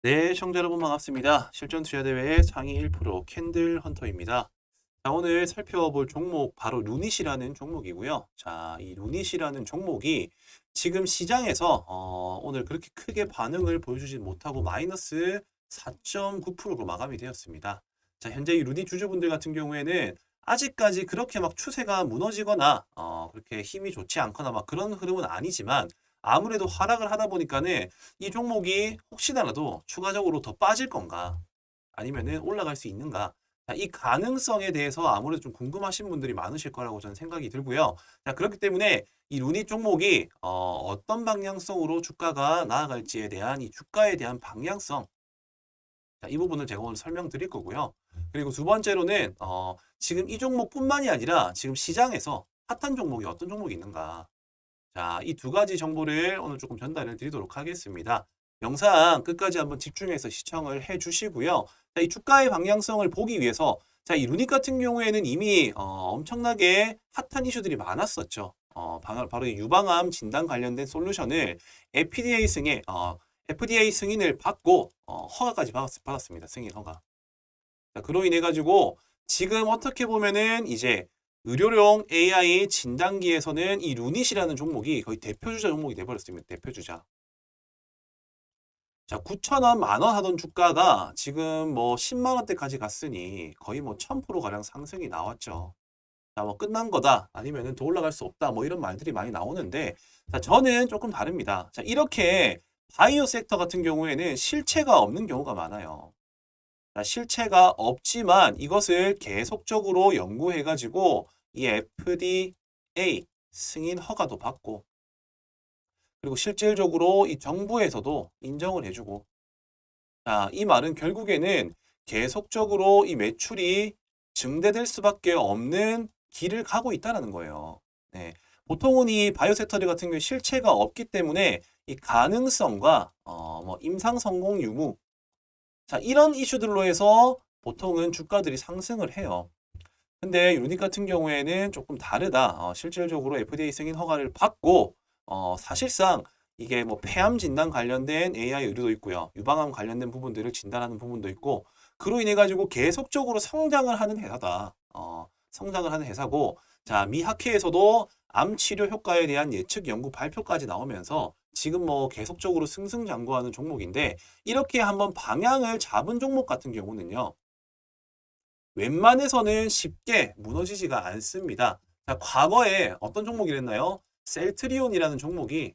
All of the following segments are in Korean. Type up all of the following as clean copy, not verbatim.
네, 시청자 여러분 반갑습니다. 실전 투자 대회 상위 1% 캔들 헌터입니다. 자, 오늘 살펴볼 종목 바로 루닛이라는 종목이고요. 자, 이 루닛이라는 종목이 지금 시장에서 오늘 그렇게 크게 반응을 보여주지 못하고 마이너스 4.9%로 마감이 되었습니다. 자, 현재 이 루닛 주주분들 같은 경우에는 아직까지 그렇게 막 추세가 무너지거나 그렇게 힘이 좋지 않거나 막 그런 흐름은 아니지만 아무래도 하락을 하다 보니까는 이 종목이 혹시나라도 추가적으로 더 빠질 건가 아니면은 올라갈 수 있는가, 자, 이 가능성에 대해서 아무래도 좀 궁금하신 분들이 많으실 거라고 저는 생각이 들고요. 자, 그렇기 때문에 이 루닛 종목이 어떤 방향성으로 주가가 나아갈지에 대한 이 주가에 대한 방향성, 자, 이 부분을 제가 오늘 설명드릴 거고요. 그리고 두 번째로는 지금 이 종목뿐만이 아니라 지금 시장에서 핫한 종목이 어떤 종목이 있는가. 자, 이 두 가지 정보를 오늘 조금 전달을 드리도록 하겠습니다. 영상 끝까지 한번 집중해서 시청을 해 주시고요. 자, 이 주가의 방향성을 보기 위해서, 자, 이 루닛 같은 경우에는 이미 엄청나게 핫한 이슈들이 많았었죠. 바로 이 유방암 진단 관련된 솔루션을 FDA 승인을 받고 허가까지 받았습니다. 승인 허가. 자, 그로 인해 가지고 지금 어떻게 보면은 이제 의료용 AI 진단기에서는 이 루닛이라는 종목이 거의 대표주자 종목이 돼버렸습니다. 대표주자. 자, 9,000원, 만원 하던 주가가 지금 뭐 10만 원대까지 갔으니 거의 뭐 1000%가량 상승이 나왔죠. 자, 뭐 끝난 거다. 아니면은 더 올라갈 수 없다. 뭐 이런 말들이 많이 나오는데, 자, 저는 조금 다릅니다. 자, 이렇게 바이오 섹터 같은 경우에는 실체가 없는 경우가 많아요. 자, 실체가 없지만 이것을 계속적으로 연구해가지고 이 FDA 승인 허가도 받고, 그리고 실질적으로 이 정부에서도 인정을 해주고, 자, 이 말은 결국에는 계속적으로 이 매출이 증대될 수밖에 없는 길을 가고 있다는 거예요. 네. 보통은 이 바이오 섹터들 같은 경우에 실체가 없기 때문에 이 가능성과 뭐 임상 성공 유무, 자, 이런 이슈들로 해서 보통은 주가들이 상승을 해요. 근데 유닛 같은 경우에는 조금 다르다. 실질적으로 FDA 승인 허가를 받고 사실상 이게 뭐 폐암 진단 관련된 AI 의료도 있고요. 유방암 관련된 부분들을 진단하는 부분도 있고, 그로 인해 가지고 계속적으로 성장을 하는 회사다. 성장을 하는 회사고, 자, 미 학회에서도 암 치료 효과에 대한 예측 연구 발표까지 나오면서 지금 뭐 계속적으로 승승장구하는 종목인데, 이렇게 한번 방향을 잡은 종목 같은 경우는요, 웬만해서는 쉽게 무너지지가 않습니다. 자, 과거에 어떤 종목이랬나요? 셀트리온이라는 종목이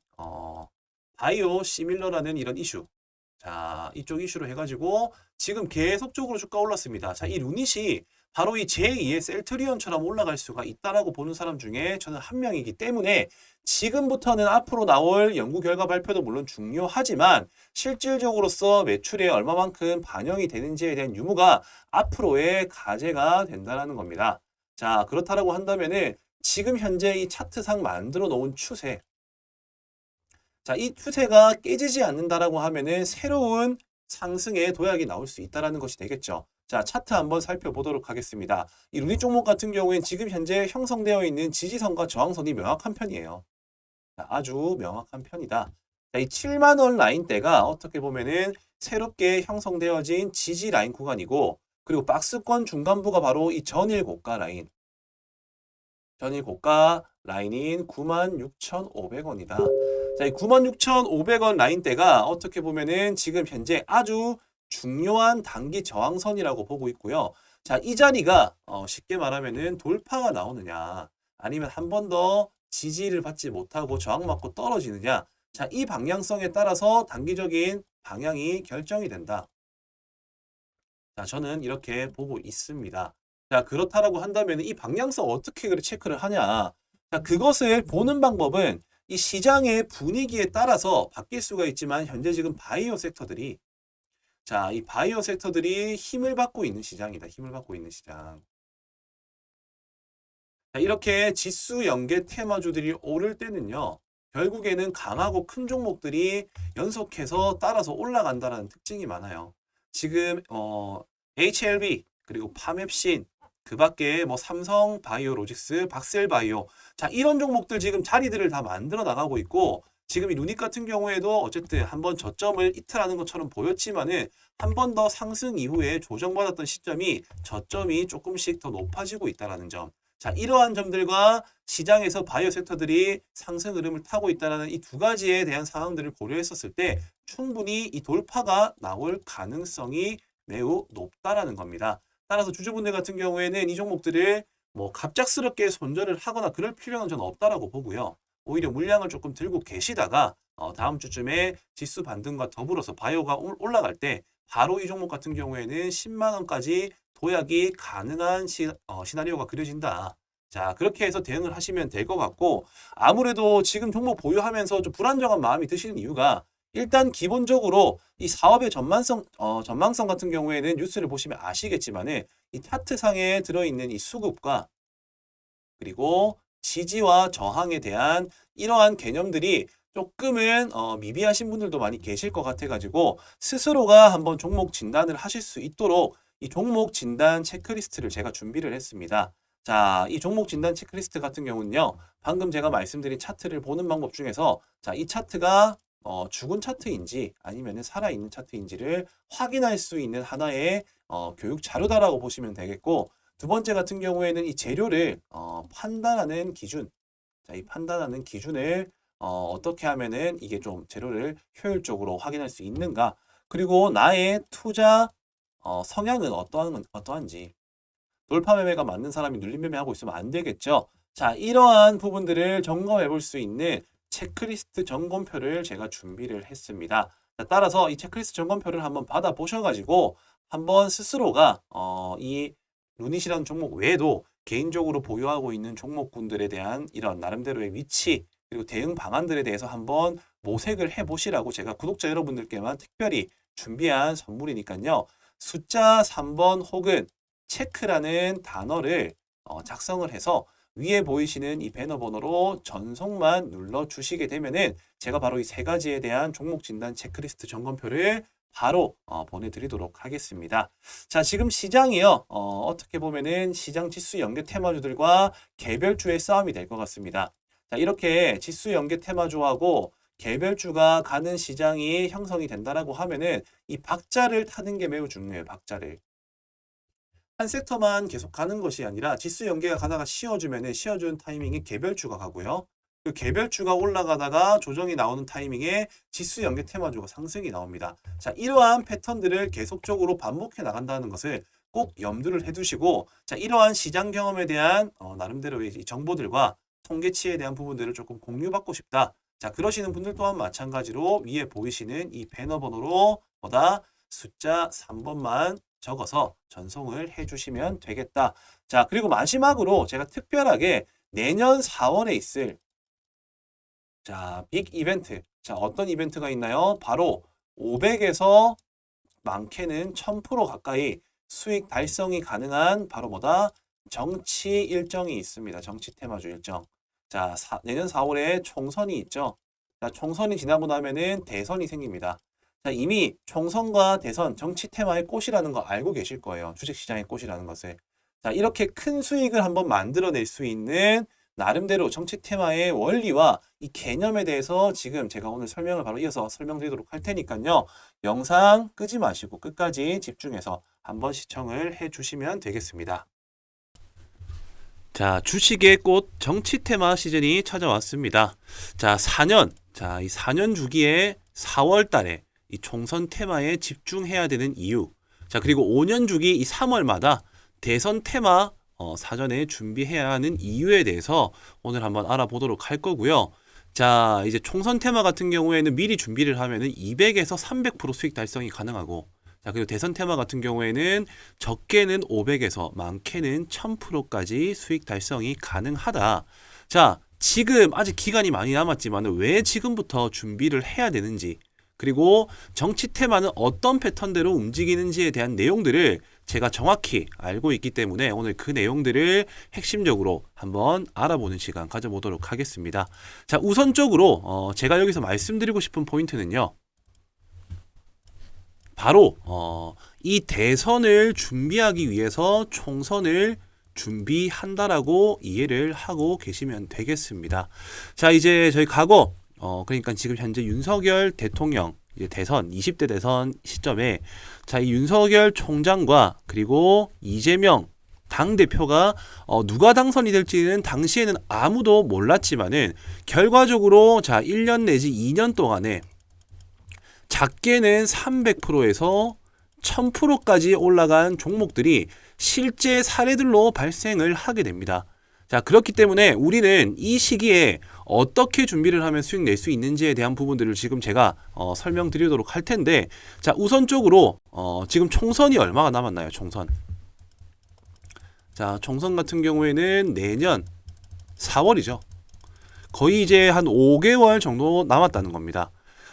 바이오 시밀러라는 이런 이슈. 자, 이쪽 이슈로 해가지고 지금 계속적으로 주가 올랐습니다. 자, 이 루닛이 바로 이 제2의 셀트리온처럼 올라갈 수가 있다라고 보는 사람 중에 저는 한 명이기 때문에 지금부터는 앞으로 나올 연구 결과 발표도 물론 중요하지만 실질적으로서 매출에 얼마만큼 반영이 되는지에 대한 유무가 앞으로의 과제가 된다라는 겁니다. 자, 그렇다라고 한다면은 지금 현재 이 차트상 만들어 놓은 추세, 자, 이 추세가 깨지지 않는다라고 하면은 새로운 상승의 도약이 나올 수 있다라는 것이 되겠죠. 자, 차트 한번 살펴보도록 하겠습니다. 이 루닛 종목 같은 경우에는 지금 현재 형성되어 있는 지지선과 저항선이 명확한 편이에요. 자, 아주 명확한 편이다. 자, 이 7만 원 라인대가 어떻게 보면은 새롭게 형성되어진 지지 라인 구간이고, 그리고 박스권 중간부가 바로 이 전일 고가 라인. 전일 고가 라인인 96,500원이다. 자, 이 96,500원 라인대가 어떻게 보면은 지금 현재 아주 중요한 단기 저항선이라고 보고 있고요. 자, 이 자리가 쉽게 말하면은 돌파가 나오느냐, 아니면 한 번 더 지지를 받지 못하고 저항받고 떨어지느냐. 자, 이 방향성에 따라서 단기적인 방향이 결정이 된다. 자, 저는 이렇게 보고 있습니다. 자, 그렇다라고 한다면 이 방향성 어떻게 체크를 하냐? 자, 그것을 보는 방법은 이 시장의 분위기에 따라서 바뀔 수가 있지만 현재 지금 바이오 섹터들이, 자, 이 바이오 섹터들이 힘을 받고 있는 시장이다. 힘을 받고 있는 시장. 자, 이렇게 지수 연계 테마주들이 오를 때는요, 결국에는 강하고 큰 종목들이 연속해서 따라서 올라간다는 특징이 많아요. 지금 HLB 그리고 파맵신, 그 밖에 뭐 삼성 바이오로직스, 박셀 바이오, 자, 이런 종목들 지금 자리들을 다 만들어 나가고 있고, 지금 이 루닉 같은 경우에도 어쨌든 한번 저점을 이탈하는 것처럼 보였지만은 한 번 더 상승 이후에 조정받았던 시점이 저점이 조금씩 더 높아지고 있다는 점. 자, 이러한 점들과 시장에서 바이오 섹터들이 상승 흐름을 타고 있다는 이 두 가지에 대한 상황들을 고려했었을 때 충분히 이 돌파가 나올 가능성이 매우 높다라는 겁니다. 따라서 주주분들 같은 경우에는 이 종목들을 뭐 갑작스럽게 손절을 하거나 그럴 필요는 저는 없다라고 보고요. 오히려 물량을 조금 들고 계시다가 다음 주쯤에 지수 반등과 더불어서 바이오가 올라갈 때 바로 이 종목 같은 경우에는 10만 원까지 도약이 가능한 시나리오가 그려진다. 자, 그렇게 해서 대응을 하시면 될 것 같고, 아무래도 지금 종목 보유하면서 좀 불안정한 마음이 드시는 이유가 일단 기본적으로 이 사업의 전망성 같은 경우에는 뉴스를 보시면 아시겠지만은 이 차트상에 들어있는 이 수급과 그리고 지지와 저항에 대한 이러한 개념들이 조금은 미비하신 분들도 많이 계실 것 같아가지고 스스로가 한번 종목 진단을 하실 수 있도록 이 종목 진단 체크리스트를 제가 준비를 했습니다. 자, 이 종목 진단 체크리스트 같은 경우는요, 방금 제가 말씀드린 차트를 보는 방법 중에서 자, 이 차트가 죽은 차트인지 아니면 살아있는 차트인지를 확인할 수 있는 하나의 교육 자료다라고 보시면 되겠고, 두 번째 같은 경우에는 이 재료를 판단하는 기준, 자, 이 판단하는 기준을 어떻게 하면은 이게 좀 재료를 효율적으로 확인할 수 있는가, 그리고 나의 투자 성향은 어떠한지, 돌파 매매가 맞는 사람이 눌림 매매하고 있으면 안 되겠죠. 자, 이러한 부분들을 점검해 볼 수 있는 체크리스트 점검표를 제가 준비를 했습니다. 자, 따라서 이 체크리스트 점검표를 한번 받아 보셔가지고 한번 스스로가 이 루닛이라는 종목 외에도 개인적으로 보유하고 있는 종목군들에 대한 이런 나름대로의 위치 그리고 대응 방안들에 대해서 한번 모색을 해보시라고 제가 구독자 여러분들께만 특별히 준비한 선물이니까요. 숫자 3번 혹은 체크라는 단어를 작성을 해서 위에 보이시는 이 배너 번호로 전송만 눌러주시게 되면은 제가 바로 이 세 가지에 대한 종목 진단 체크리스트 점검표를 바로 보내드리도록 하겠습니다. 자, 지금 시장이요. 어떻게 보면은 시장 지수 연계 테마주들과 개별주의 싸움이 될 것 같습니다. 자, 이렇게 지수 연계 테마주하고 개별주가 가는 시장이 형성이 된다라고 하면은 이 박자를 타는 게 매우 중요해요. 박자를. 한 섹터만 계속 가는 것이 아니라 지수 연계가 가다가 쉬어주면은 쉬어주는 타이밍에 개별주가 가고요. 그 개별주가 올라가다가 조정이 나오는 타이밍에 지수 연계 테마주가 상승이 나옵니다. 자, 이러한 패턴들을 계속적으로 반복해 나간다는 것을 꼭 염두를 해두시고, 자, 이러한 시장 경험에 대한 나름대로의 정보들과 통계치에 대한 부분들을 조금 공유받고 싶다. 자, 그러시는 분들 또한 마찬가지로 위에 보이시는 이 배너 번호로 숫자 3번만 적어서 전송을 해주시면 되겠다. 자, 그리고 마지막으로 제가 특별하게 내년 4월에 있을 빅 이벤트. 자, 어떤 이벤트가 있나요? 바로 500에서 많게는 1000% 가까이 수익 달성이 가능한 바로 정치 일정이 있습니다. 정치 테마주 일정. 자, 내년 4월에 총선이 있죠. 자, 총선이 지나고 나면은 대선이 생깁니다. 자, 이미 총선과 대선, 정치 테마의 꽃이라는 거 알고 계실 거예요. 주식시장의 꽃이라는 것을. 자, 이렇게 큰 수익을 한번 만들어낼 수 있는 나름대로 정치 테마의 원리와 이 개념에 대해서 지금 제가 오늘 설명을 바로 이어서 설명드리도록 할 테니까요. 영상 끄지 마시고 끝까지 집중해서 한번 시청을 해주시면 되겠습니다. 자, 주식의 꽃 정치 테마 시즌이 찾아왔습니다. 자, 이 4년 주기에 4월 달에 이 총선 테마에 집중해야 되는 이유. 자, 그리고 5년 주기 이 3월마다 대선 테마 사전에 준비해야 하는 이유에 대해서 오늘 한번 알아보도록 할 거고요. 자, 이제 총선 테마 같은 경우에는 미리 준비를 하면은 200에서 300% 수익 달성이 가능하고, 자, 그리고 대선 테마 같은 경우에는 적게는 500에서 많게는 1000%까지 수익 달성이 가능하다. 자, 지금 아직 기간이 많이 남았지만 왜 지금부터 준비를 해야 되는지, 그리고 정치 테마는 어떤 패턴대로 움직이는지에 대한 내용들을 제가 정확히 알고 있기 때문에 오늘 그 내용들을 핵심적으로 한번 알아보는 시간 가져보도록 하겠습니다. 자, 우선적으로 제가 여기서 말씀드리고 싶은 포인트는요. 바로 이 대선을 준비하기 위해서 총선을 준비한다라고 이해를 하고 계시면 되겠습니다. 자, 이제 저희 과거 그러니까 지금 현재 윤석열 대통령 이제 대선 20대 대선 시점에 자, 이 윤석열 총장과 그리고 이재명 당대표가 누가 당선이 될지는 당시에는 아무도 몰랐지만은 결과적으로 자 1년 내지 2년 동안에 작게는 300%에서 1000%까지 올라간 종목들이 실제 사례들로 발생을 하게 됩니다. 자, 그렇기 때문에 우리는 이 시기에 어떻게 준비를 하면 수익 낼 수 있는지에 대한 부분들을 지금 제가 설명드리도록 할 텐데, 자, 우선적으로 지금 총선이 얼마가 남았나요? 총선. 자, 총선 같은 경우에는 내년 4월이죠. 거의 이제 한 5개월 정도 남았다는 겁니다.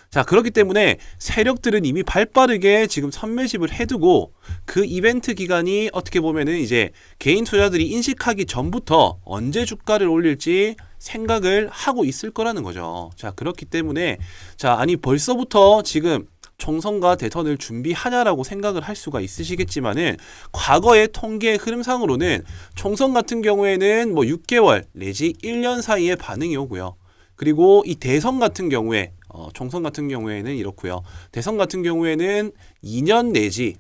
자, 그렇기 때문에 세력들은 이미 발빠르게 지금 선매집을 해두고 그 이벤트 기간이 어떻게 보면은 이제 개인 투자들이 인식하기 전부터 언제 주가를 올릴지 생각을 하고 있을 거라는 거죠. 자, 그렇기 때문에 자, 아니 벌써부터 지금 총선과 대선을 준비하냐라고 생각을 할 수가 있으시겠지만은 과거의 통계 흐름상으로는 총선 같은 경우에는 뭐 6개월 내지 1년 사이에 반응이 오고요. 그리고 이 대선 같은 경우에 총선 같은 경우에는 이렇고요. 대선 같은 경우에는 2년 내지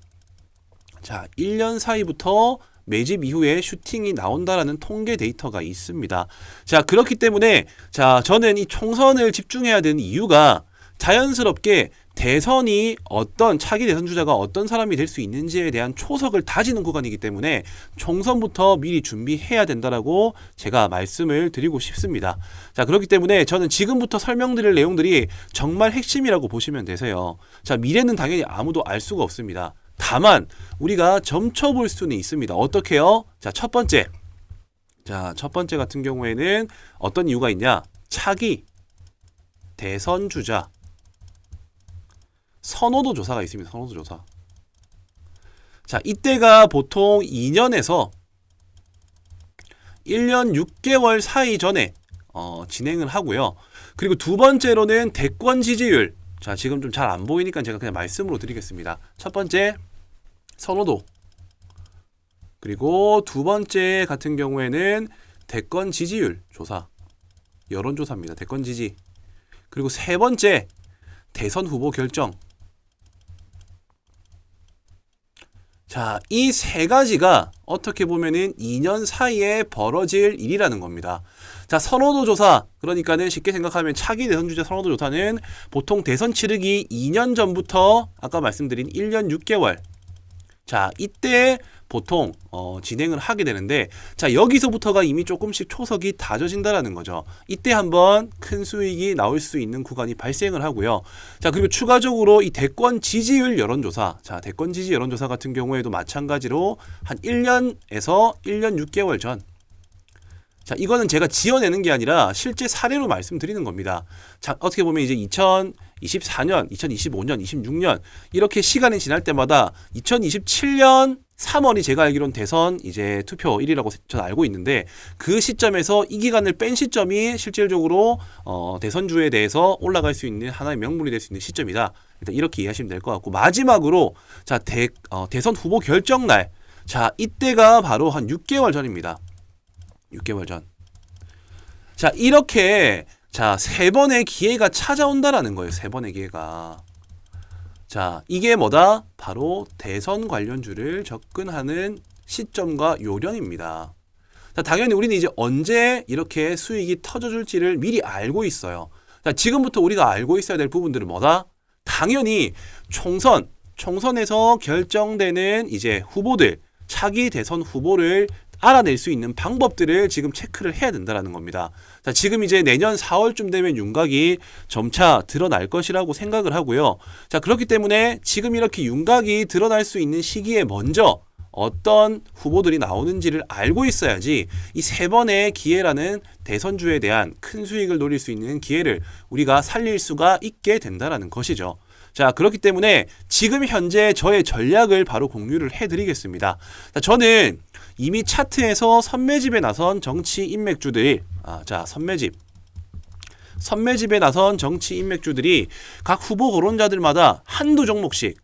자 1년 사이부터 매집 이후에 슈팅이 나온다라는 통계 데이터가 있습니다. 자, 그렇기 때문에 자 저는 이 총선을 집중해야 되는 이유가 자연스럽게 대선이 어떤 차기 대선 주자가 어떤 사람이 될 수 있는지에 대한 초석을 다지는 구간이기 때문에 총선부터 미리 준비해야 된다라고 제가 말씀을 드리고 싶습니다. 자, 그렇기 때문에 저는 지금부터 설명드릴 내용들이 정말 핵심이라고 보시면 되세요. 자, 미래는 당연히 아무도 알 수가 없습니다. 다만 우리가 점쳐볼 수는 있습니다. 어떻게요? 자, 첫 번째. 자, 첫 번째 같은 경우에는 어떤 이유가 있냐? 차기 대선 주자 선호도 조사가 있습니다. 선호도 조사. 자, 이때가 보통 2년에서 1년 6개월 사이 전에 진행을 하고요. 그리고 두 번째로는 대권 지지율. 자, 지금 좀 잘 안 보이니까 제가 그냥 말씀으로 드리겠습니다. 첫 번째 선호도. 그리고 두 번째 같은 경우에는 대권 지지율 조사. 여론조사입니다. 대권 지지. 그리고 세 번째 대선 후보 결정. 자, 이 세 가지가 어떻게 보면은 2년 사이에 벌어질 일이라는 겁니다. 자, 선호도 조사. 그러니까는 쉽게 생각하면 차기 대선 주자 선호도 조사는 보통 대선 치르기 2년 전부터 아까 말씀드린 1년 6개월. 자, 이때 보통 진행을 하게 되는데 자, 여기서부터가 이미 조금씩 초석이 다져진다라는 거죠. 이때 한번 큰 수익이 나올 수 있는 구간이 발생을 하고요. 자, 그리고 추가적으로 이 대권 지지율 여론조사. 자, 대권 지지 여론조사 같은 경우에도 마찬가지로 한 1년에서 1년 6개월 전. 자, 이거는 제가 지어내는 게 아니라 실제 사례로 말씀드리는 겁니다. 자, 어떻게 보면 이제 2024년, 2025년, 26년 이렇게 시간이 지날 때마다 2027년 3월이 제가 알기로는 대선 이제 투표일이라고 저는 알고 있는데 그 시점에서 이 기간을 뺀 시점이 실질적으로 대선주에 대해서 올라갈 수 있는 하나의 명분이 될 수 있는 시점이다. 일단 이렇게 이해하시면 될 것 같고 마지막으로 자 대선 후보 결정날 자 이때가 바로 한 6개월 전입니다. 6개월 전. 자, 이렇게 자, 세 번의 기회가 찾아온다라는 거예요. 세 번의 기회가. 자, 이게 뭐다? 바로 대선 관련주를 접근하는 시점과 요령입니다. 자, 당연히 우리는 이제 언제 이렇게 수익이 터져줄지를 미리 알고 있어요. 자, 지금부터 우리가 알고 있어야 될 부분들은 뭐다? 당연히 총선에서 결정되는 이제 후보들, 차기 대선 후보를 알아낼 수 있는 방법들을 지금 체크를 해야 된다는 겁니다. 자, 지금 이제 내년 4월쯤 되면 윤곽이 점차 드러날 것이라고 생각을 하고요. 자, 그렇기 때문에 지금 이렇게 윤곽이 드러날 수 있는 시기에 먼저 어떤 후보들이 나오는지를 알고 있어야지 이 세 번의 기회라는 대선주에 대한 큰 수익을 노릴 수 있는 기회를 우리가 살릴 수가 있게 된다는 것이죠. 자, 그렇기 때문에 지금 현재 저의 전략을 바로 공유를 해드리겠습니다. 자, 저는 이미 차트에서 선매집에 나선 정치 인맥주들이 선매집에 나선 정치 인맥주들이 각 후보 거론자들마다 한두 종목씩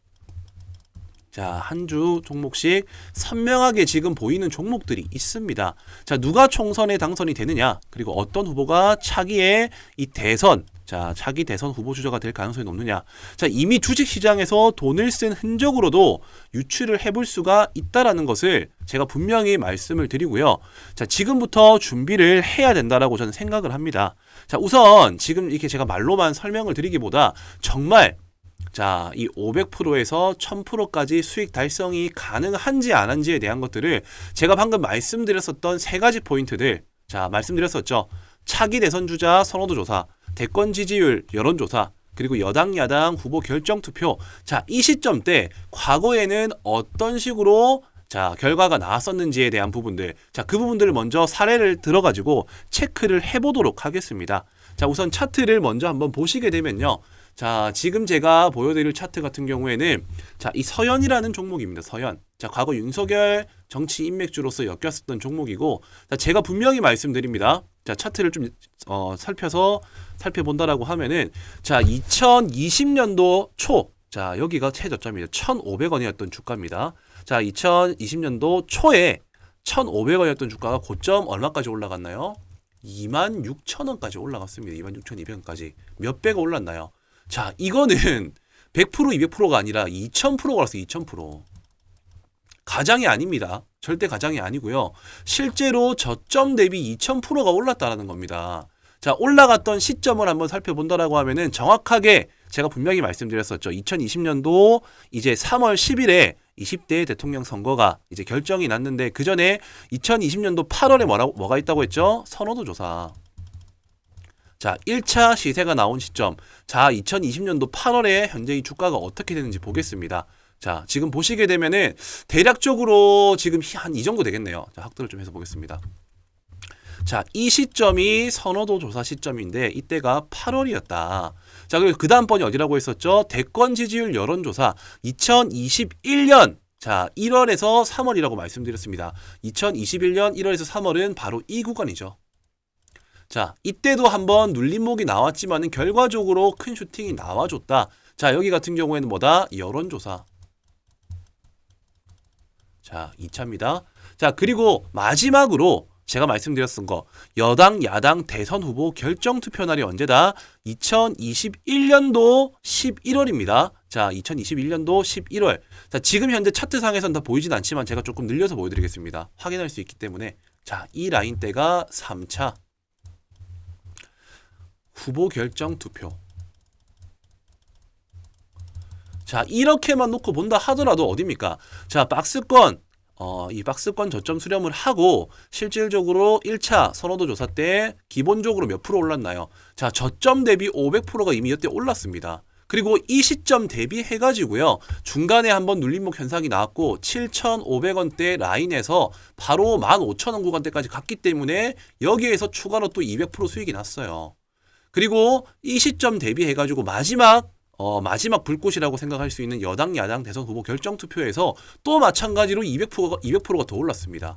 한주 종목씩 선명하게 지금 보이는 종목들이 있습니다. 자, 누가 총선에 당선이 되느냐, 그리고 어떤 후보가 차기에 이 대선, 자, 차기 대선 후보 주자가 될 가능성이 높느냐. 자, 이미 주식시장에서 돈을 쓴 흔적으로도 유추를 해볼 수가 있다라는 것을 제가 분명히 말씀을 드리고요. 자, 지금부터 준비를 해야 된다라고 저는 생각을 합니다. 자, 우선 지금 이렇게 제가 말로만 설명을 드리기보다 정말 자, 이 500%에서 1000%까지 수익 달성이 가능한지 안 한지에 대한 것들을 제가 방금 말씀드렸었던 세 가지 포인트들, 자, 말씀드렸었죠. 차기 대선 주자 선호도 조사, 대권 지지율 여론조사, 그리고 여당 야당 후보 결정 투표. 자, 이 시점 때 과거에는 어떤 식으로 자, 결과가 나왔었는지에 대한 부분들, 자, 그 부분들을 먼저 사례를 들어가지고 체크를 해보도록 하겠습니다. 자, 우선 차트를 먼저 한번 보시게 되면요. 자, 지금 제가 보여드릴 차트 같은 경우에는 자, 이 서현이라는 종목입니다. 서현. 자, 과거 윤석열 정치 인맥주로서 엮였었던 종목이고, 자, 제가 분명히 말씀드립니다. 자, 차트를 좀 살펴본다라고 하면은 자, 2020년도 초, 자, 여기가 최저점이죠. 1,500원이었던 주가입니다. 자, 2020년도 초에 1,500원이었던 주가가 고점 얼마까지 올라갔나요? 26,000원까지 올라갔습니다. 26,200원까지. 몇 배가 올랐나요? 자, 이거는 100%, 200%가 아니라 2000%가 올랐어요. 2000%. 가장이 아닙니다. 절대 가장이 아니고요. 실제로 저점 대비 2000%가 올랐다는 겁니다. 자, 올라갔던 시점을 한번 살펴본다라고 하면은 정확하게 제가 분명히 말씀드렸었죠. 2020년도 이제 3월 10일에 20대 대통령 선거가 이제 결정이 났는데 그 전에 2020년도 8월에 뭐가 있다고 했죠? 선호도 조사. 자, 1차 시세가 나온 시점. 자, 2020년도 8월에 현재 이 주가가 어떻게 되는지 보겠습니다. 자, 지금 보시게 되면은 대략적으로 지금 한 이 정도 되겠네요. 자, 확대를 좀 해서 보겠습니다. 자, 이 시점이 선호도 조사 시점인데 이때가 8월이었다. 자, 그리고 그 다음번이 어디라고 했었죠? 대권 지지율 여론조사 2021년 자, 1월에서 3월이라고 말씀드렸습니다. 2021년 1월에서 3월은 바로 이 구간이죠. 자, 이때도 한번 눌림목이 나왔지만은 결과적으로 큰 슈팅이 나와줬다. 자, 여기 같은 경우에는 뭐다? 여론조사. 자, 2차입니다. 자, 그리고 마지막으로 제가 말씀드렸던 거 여당 야당 대선 후보 결정 투표 날이 언제다? 2021년도 11월입니다. 자, 2021년도 11월. 자, 지금 현재 차트상에서는 다 보이진 않지만 제가 조금 늘려서 보여드리겠습니다. 확인할 수 있기 때문에. 자, 이 라인대가 3차 후보 결정 투표. 자, 이렇게만 놓고 본다 하더라도 어딥니까? 자, 박스권 이 박스권 저점 수렴을 하고 실질적으로 1차 선호도 조사 때 기본적으로 몇 프로 올랐나요? 자, 저점 대비 500%가 이미 이때 올랐습니다. 그리고 이 시점 대비해가지고요. 중간에 한번 눌림목 현상이 나왔고 7,500원대 라인에서 바로 15,000원 구간대까지 갔기 때문에 여기에서 추가로 또 200% 수익이 났어요. 그리고 이 시점 대비해가지고 마지막 불꽃이라고 생각할 수 있는 여당 야당 대선 후보 결정 투표에서 또 마찬가지로 200%가 더 올랐습니다.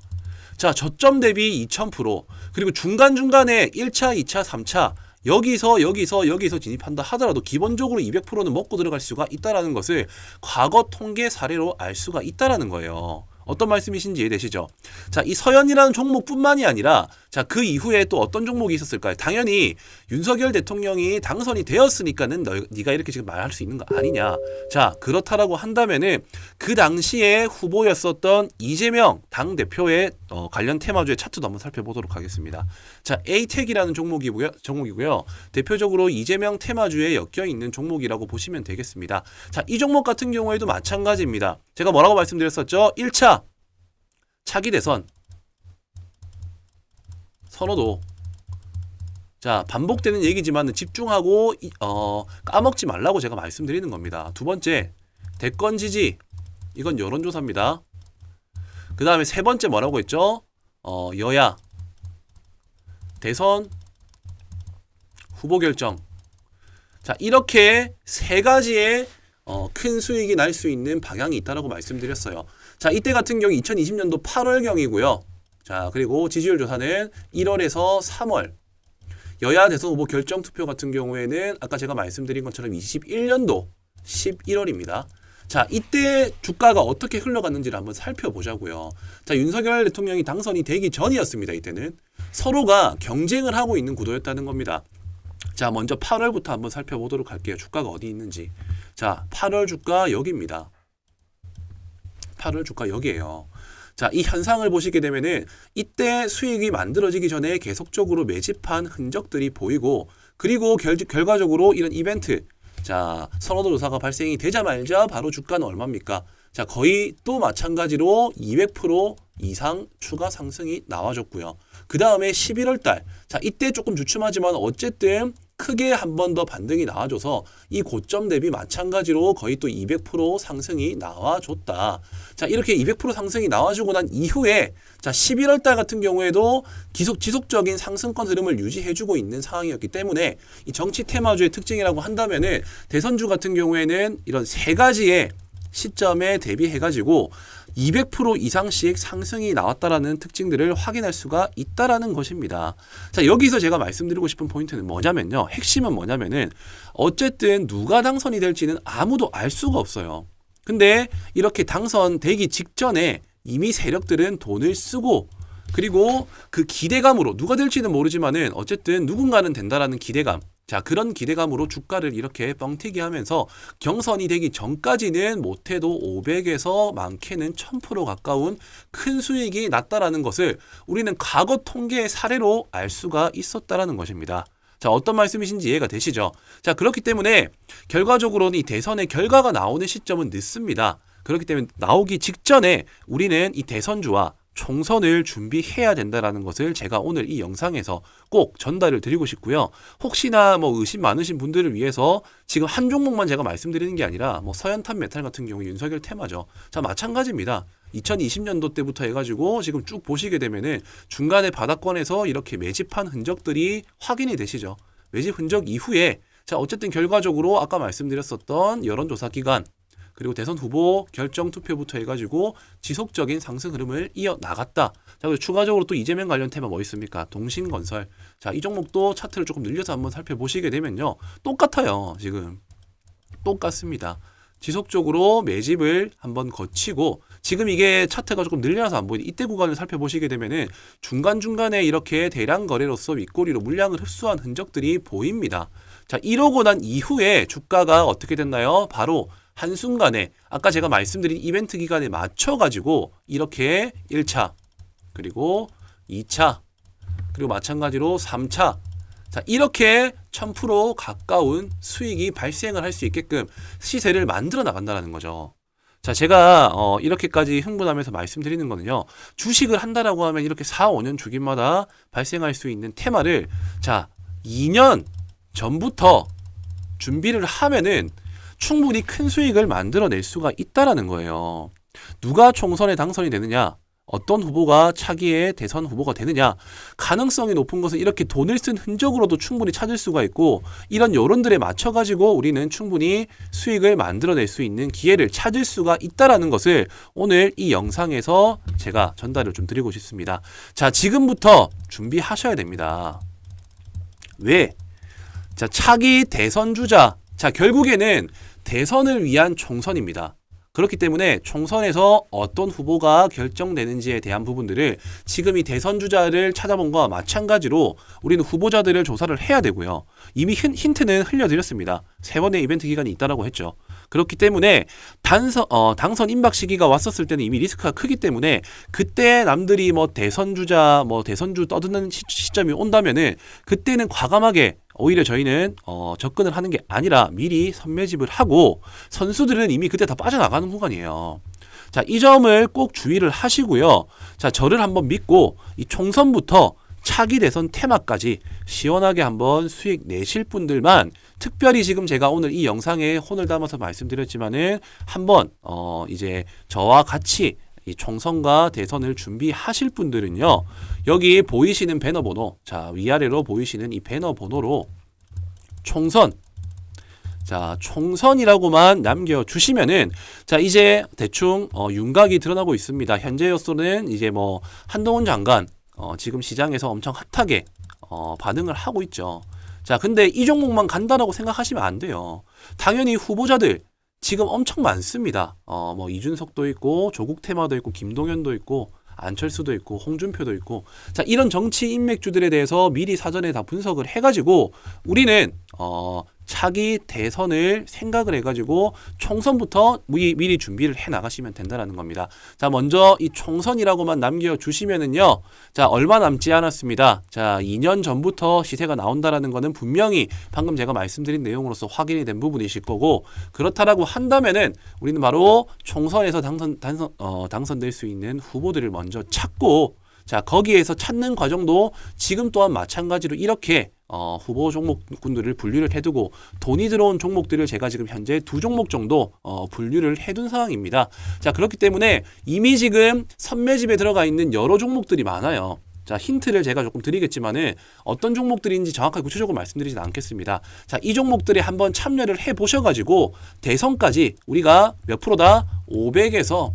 자, 저점 대비 2000%, 그리고 중간중간에 1차, 2차, 3차 여기서 진입한다 하더라도 기본적으로 200%는 먹고 들어갈 수가 있다라는 것을 과거 통계 사례로 알 수가 있다라는 거예요. 어떤 말씀이신지 이해되시죠? 자, 이 서현이라는 종목뿐만이 아니라 자, 그 이후에 또 어떤 종목이 있었을까요? 당연히 윤석열 대통령이 당선이 되었으니까는 네가 이렇게 지금 말할 수 있는 거 아니냐. 자, 그렇다라고 한다면은 그 당시에 후보였었던 이재명 당대표의 관련 테마주의 차트도 한번 살펴보도록 하겠습니다. 자, 에이텍이라는 종목이고요. 대표적으로 이재명 테마주에 엮여 있는 종목이라고 보시면 되겠습니다. 자, 이 종목 같은 경우에도 마찬가지입니다. 제가 뭐라고 말씀드렸었죠? 1차 차기 대선 선호도. 자, 반복되는 얘기지만 집중하고 까먹지 말라고 제가 말씀드리는 겁니다. 두 번째, 대권 지지. 이건 여론조사입니다. 그 다음에 세 번째 뭐라고 했죠? 여야 대선 후보 결정. 자, 이렇게 세 가지의 큰 수익이 날 수 있는 방향이 있다라고 말씀드렸어요. 자, 이때 같은 경우 2020년도 8월경이고요. 자, 그리고 지지율 조사는 1월에서 3월. 여야 대선 후보 결정 투표 같은 경우에는 아까 제가 말씀드린 것처럼 21년도 11월입니다. 자, 이때 주가가 어떻게 흘러갔는지를 한번 살펴보자고요. 자, 윤석열 대통령이 당선이 되기 전이었습니다. 이때는 서로가 경쟁을 하고 있는 구도였다는 겁니다. 자, 먼저 8월부터 한번 살펴보도록 할게요. 주가가 어디 있는지. 자, 8월 주가 여기입니다. 8월 주가 여기에요. 자, 이 현상을 보시게 되면은 이때 수익이 만들어지기 전에 계속적으로 매집한 흔적들이 보이고, 그리고 결과적으로 이런 이벤트, 자, 선호도 조사가 발생이 되자마자 바로 주가는 얼마입니까? 자, 거의 또 마찬가지로 200% 이상 추가 상승이 나와줬고요. 그 다음에 11월 달, 자, 이때 조금 주춤하지만 어쨌든 크게 한 번 더 반등이 나와줘서 이 고점 대비 마찬가지로 거의 또 200% 상승이 나와줬다. 자, 이렇게 200% 상승이 나와주고 난 이후에, 자, 11월 달 같은 경우에도 지속적인 상승권 흐름을 유지해주고 있는 상황이었기 때문에 이 정치 테마주의 특징이라고 한다면은 대선주 같은 경우에는 이런 세 가지의 시점에 대비해가지고 200% 이상씩 상승이 나왔다라는 특징들을 확인할 수가 있다라는 것입니다. 자, 여기서 제가 말씀드리고 싶은 포인트는 뭐냐면요. 핵심은 뭐냐면은 어쨌든 누가 당선이 될지는 아무도 알 수가 없어요. 근데 이렇게 당선되기 직전에 이미 세력들은 돈을 쓰고, 그리고 그 기대감으로 누가 될지는 모르지만은 어쨌든 누군가는 된다라는 기대감, 자, 그런 기대감으로 주가를 이렇게 뻥튀기 하면서 경선이 되기 전까지는 못해도 500에서 많게는 1000% 가까운 큰 수익이 났다라는 것을 우리는 과거 통계의 사례로 알 수가 있었다라는 것입니다. 자, 어떤 말씀이신지 이해가 되시죠? 자, 그렇기 때문에 결과적으로는 이 대선의 결과가 나오는 시점은 늦습니다. 그렇기 때문에 나오기 직전에 우리는 이 대선주와 총선을 준비해야 된다라는 것을 제가 오늘 이 영상에서 꼭 전달을 드리고 싶고요. 혹시나 뭐 의심 많으신 분들을 위해서 지금 한 종목만 제가 말씀드리는 게 아니라 뭐 서현탄 메탈 같은 경우 윤석열 테마죠. 자, 마찬가지입니다. 2020년도 때부터 해가지고 지금 쭉 보시게 되면은 중간에 바닥권에서 이렇게 매집한 흔적들이 확인이 되시죠. 매집 흔적 이후에, 자, 어쨌든 결과적으로 아까 말씀드렸었던 여론조사 기간, 그리고 대선 후보 결정 투표부터 해가지고 지속적인 상승 흐름을 이어나갔다. 자, 그리고 추가적으로 또 이재명 관련 테마 뭐 있습니까? 동신건설. 자, 이 종목도 차트를 조금 늘려서 한번 살펴보시게 되면요. 똑같아요. 지금. 똑같습니다. 지속적으로 매집을 한번 거치고, 지금 이게 차트가 조금 늘려서 안 보이는데 이때 구간을 살펴보시게 되면은 중간중간에 이렇게 대량 거래로서 윗꼬리로 물량을 흡수한 흔적들이 보입니다. 자, 이러고 난 이후에 주가가 어떻게 됐나요? 바로 한순간에 아까 제가 말씀드린 이벤트 기간에 맞춰가지고 이렇게 1차, 그리고 2차, 그리고 마찬가지로 3차, 자, 이렇게 1000% 가까운 수익이 발생을 할 수 있게끔 시세를 만들어 나간다는 거죠. 자, 제가 이렇게까지 흥분하면서 말씀드리는 거는요. 주식을 한다라고 하면 이렇게 4, 5년 주기마다 발생할 수 있는 테마를, 자, 2년 전부터 준비를 하면은 충분히 큰 수익을 만들어낼 수가 있다라는 거예요. 누가 총선에 당선이 되느냐, 어떤 후보가 차기의 대선 후보가 되느냐, 가능성이 높은 것은 이렇게 돈을 쓴 흔적으로도 충분히 찾을 수가 있고, 이런 여론들에 맞춰가지고 우리는 충분히 수익을 만들어낼 수 있는 기회를 찾을 수가 있다라는 것을 오늘 이 영상에서 제가 전달을 좀 드리고 싶습니다. 자, 지금부터 준비하셔야 됩니다. 왜? 자, 차기 대선 주자. 자, 결국에는 대선을 위한 총선입니다. 그렇기 때문에 총선에서 어떤 후보가 결정되는지에 대한 부분들을 지금 이 대선 주자를 찾아본 것과 마찬가지로 우리는 후보자들을 조사를 해야 되고요. 이미 힌트는 흘려드렸습니다. 3번의 이벤트 기간이 있다라고 했죠. 그렇기 때문에 당선 임박 시기가 왔었을 때는 이미 리스크가 크기 때문에 그때 남들이 뭐 대선 주자, 뭐 대선주 떠드는 시점이 온다면은 그때는 과감하게 오히려 저희는 접근을 하는 게 아니라 미리 선매집을 하고, 선수들은 이미 그때 다 빠져나가는 구간이에요. 자, 이 점을 꼭 주의를 하시고요. 자, 저를 한번 믿고 이 총선부터 차기 대선 테마까지 시원하게 한번 수익 내실 분들만, 특별히 지금 제가 오늘 이 영상에 혼을 담아서 말씀드렸지만은 한번 이제 저와 같이 이 총선과 대선을 준비하실 분들은요, 여기 보이시는 배너 번호, 자, 위아래로 보이시는 이 배너 번호로 총선, 자, 총선이라고만 남겨주시면은, 자, 이제 대충 윤곽이 드러나고 있습니다. 현재로서는 이제 뭐 한동훈 장관 지금 시장에서 엄청 핫하게 반응을 하고 있죠. 자, 근데 이 종목만 간다라고 생각하시면 안 돼요. 당연히 후보자들 지금 엄청 많습니다. 뭐 이준석도 있고 조국 테마도 있고 김동연도 있고 안철수도 있고 홍준표도 있고 자 이런 정치 인맥주들에 대해서 미리 사전에 다 분석을 해가지고 우리는 차기 대선을 생각을 해가지고 총선부터 미리 준비를 해 나가시면 된다라는 겁니다. 자 먼저 이 총선이라고만 남겨주시면은요. 자 얼마 남지 않았습니다. 자 2년 전부터 시세가 나온다라는 거는 분명히 방금 제가 말씀드린 내용으로서 확인이 된 부분이실 거고 그렇다라고 한다면은 우리는 바로 총선에서 당선될 수 있는 후보들을 먼저 찾고 자 거기에서 찾는 과정도 지금 또한 마찬가지로 이렇게 후보 종목군들을 분류를 해두고 돈이 들어온 종목들을 제가 지금 현재 2종목 정도 분류를 해둔 상황입니다. 자 그렇기 때문에 이미 지금 선매집에 들어가 있는 여러 종목들이 많아요. 자 힌트를 제가 조금 드리겠지만은 어떤 종목들인지 정확하게 구체적으로 말씀드리진 않겠습니다. 자 이 종목들에 한번 참여를 해 보셔가지고 대선까지 우리가 몇 프로다? 500에서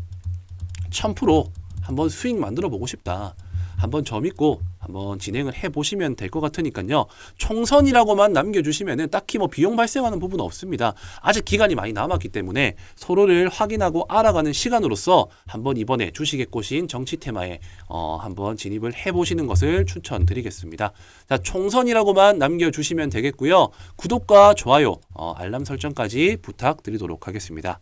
1000% 한번 수익 만들어 보고 싶다. 한번 저 믿고 한번 진행을 해보시면 될 것 같으니까요. 총선이라고만 남겨주시면은 딱히 뭐 비용 발생하는 부분은 없습니다. 아직 기간이 많이 남았기 때문에 서로를 확인하고 알아가는 시간으로서 한번 이번에 주식의 꽃인 정치 테마에 한번 진입을 해보시는 것을 추천드리겠습니다. 자, 총선이라고만 남겨주시면 되겠고요. 구독과 좋아요, 알람 설정까지 부탁드리도록 하겠습니다.